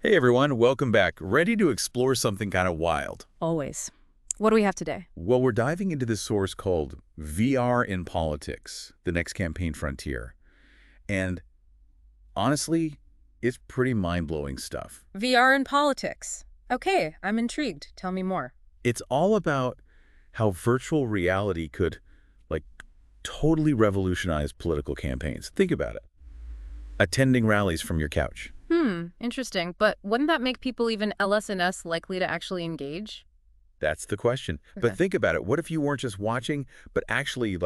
Hey everyone, welcome back. Ready to explore something kind of wild? Always. What do we have today? Well, we're diving into this source called VR in Politics, the next campaign frontier. And honestly, it's pretty mind-blowing stuff. VR and politics. Okay, I'm intrigued. Tell me more. It's all about how virtual reality could, like, totally revolutionize political campaigns. Think about it. Attending rallies from your couch. Interesting. But wouldn't that make people even less and less likely to actually engage? That's the question. Okay. But think about it. What if you weren't just watching, but actually,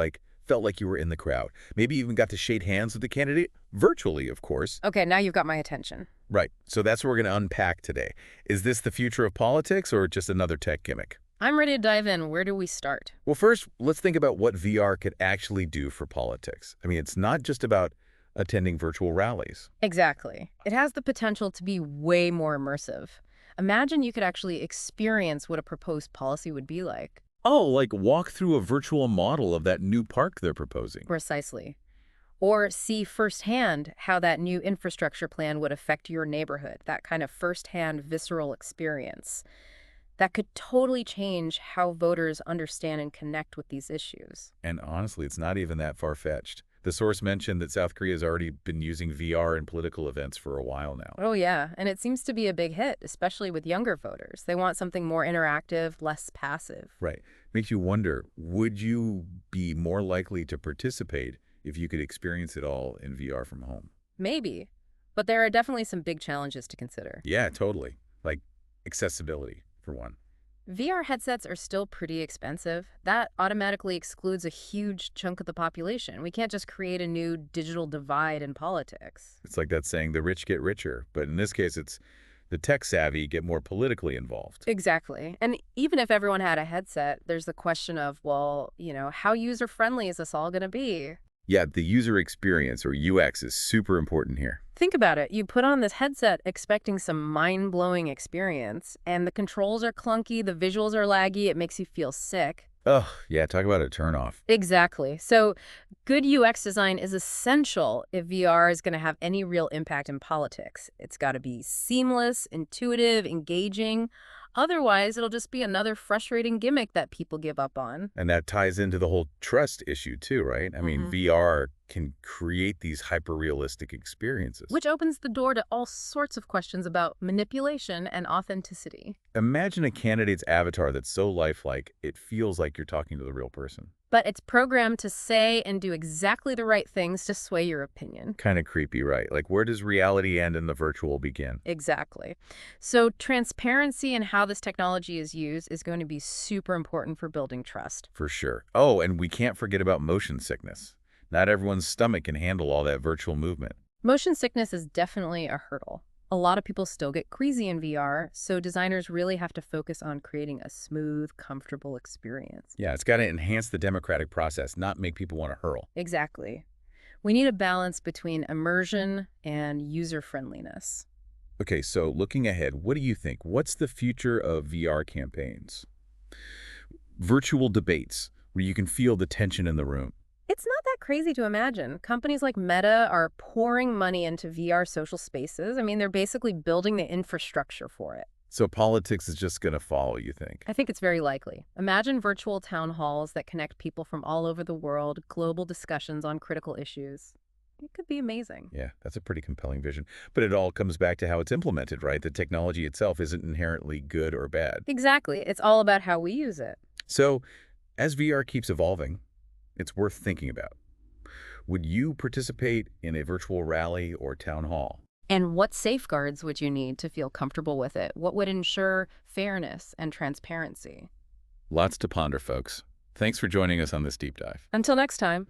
felt like you were in the crowd? Maybe even got to shake hands with the candidate, virtually, of course. Okay, now you've got my attention. Right. So that's what we're going to unpack today. Is this the future of politics or just another tech gimmick? I'm ready to dive in. Where do we start? Well, first, let's think about what VR could actually do for politics. I mean, it's not just about attending virtual rallies. Exactly. It has the potential to be way more immersive. Imagine you could actually experience what a proposed policy would be like. Oh, like walk through a virtual model of that new park they're proposing. Precisely. Or see firsthand how that new infrastructure plan would affect your neighborhood, that kind of firsthand visceral experience. That could totally change how voters understand and connect with these issues. And honestly, it's not even that far-fetched. The source mentioned that South Korea has already been using VR in political events for a while now. Oh, yeah, and it seems to be a big hit, especially with younger voters. They want something more interactive, less passive. Right. Makes you wonder, would you be more likely to participate if you could experience it all in VR from home? Maybe, but there are definitely some big challenges to consider. Yeah, totally. Like accessibility, for one. VR headsets are still pretty expensive. That automatically excludes a huge chunk of the population. We can't just create a new digital divide in politics. It's like that saying, the rich get richer. But in this case, it's the tech savvy get more politically involved. Exactly. And even if everyone had a headset, there's the question of, well, how user-friendly is this all going to be? Yeah, the user experience, or UX, is super important here. Think about it. You put on this headset expecting some mind-blowing experience, and the controls are clunky, the visuals are laggy, it makes you feel sick. Ugh, yeah, talk about a turnoff. Exactly. So good UX design is essential if VR is going to have any real impact in politics. It's got to be seamless, intuitive, engaging. Otherwise, it'll just be another frustrating gimmick that people give up on. And that ties into the whole trust issue too, right? I mean, VR can create these hyper-realistic experiences. Which opens the door to all sorts of questions about manipulation and authenticity. Imagine a candidate's avatar that's so lifelike, it feels like you're talking to the real person. But it's programmed to say and do exactly the right things to sway your opinion. Kind of creepy, right? Like, where does reality end and the virtual begin? Exactly. So transparency in how this technology is used is going to be super important for building trust. For sure. Oh, and we can't forget about motion sickness. Not everyone's stomach can handle all that virtual movement. Motion sickness is definitely a hurdle. A lot of people still get queasy in VR, so designers really have to focus on creating a smooth, comfortable experience. Yeah, it's got to enhance the democratic process, not make people want to hurl. Exactly. We need a balance between immersion and user-friendliness. Okay, so looking ahead, what do you think? What's the future of VR campaigns? Virtual debates, where you can feel the tension in the room. It's not that crazy to imagine. Companies like Meta are pouring money into VR social spaces. I mean, they're basically building the infrastructure for it. So politics is just going to follow, you think? I think it's very likely. Imagine virtual town halls that connect people from all over the world, global discussions on critical issues. It could be amazing. Yeah, that's a pretty compelling vision. But it all comes back to how it's implemented, right? The technology itself isn't inherently good or bad. Exactly. It's all about how we use it. So as VR keeps evolving, it's worth thinking about. Would you participate in a virtual rally or town hall? And what safeguards would you need to feel comfortable with it? What would ensure fairness and transparency? Lots to ponder, folks. Thanks for joining us on this deep dive. Until next time.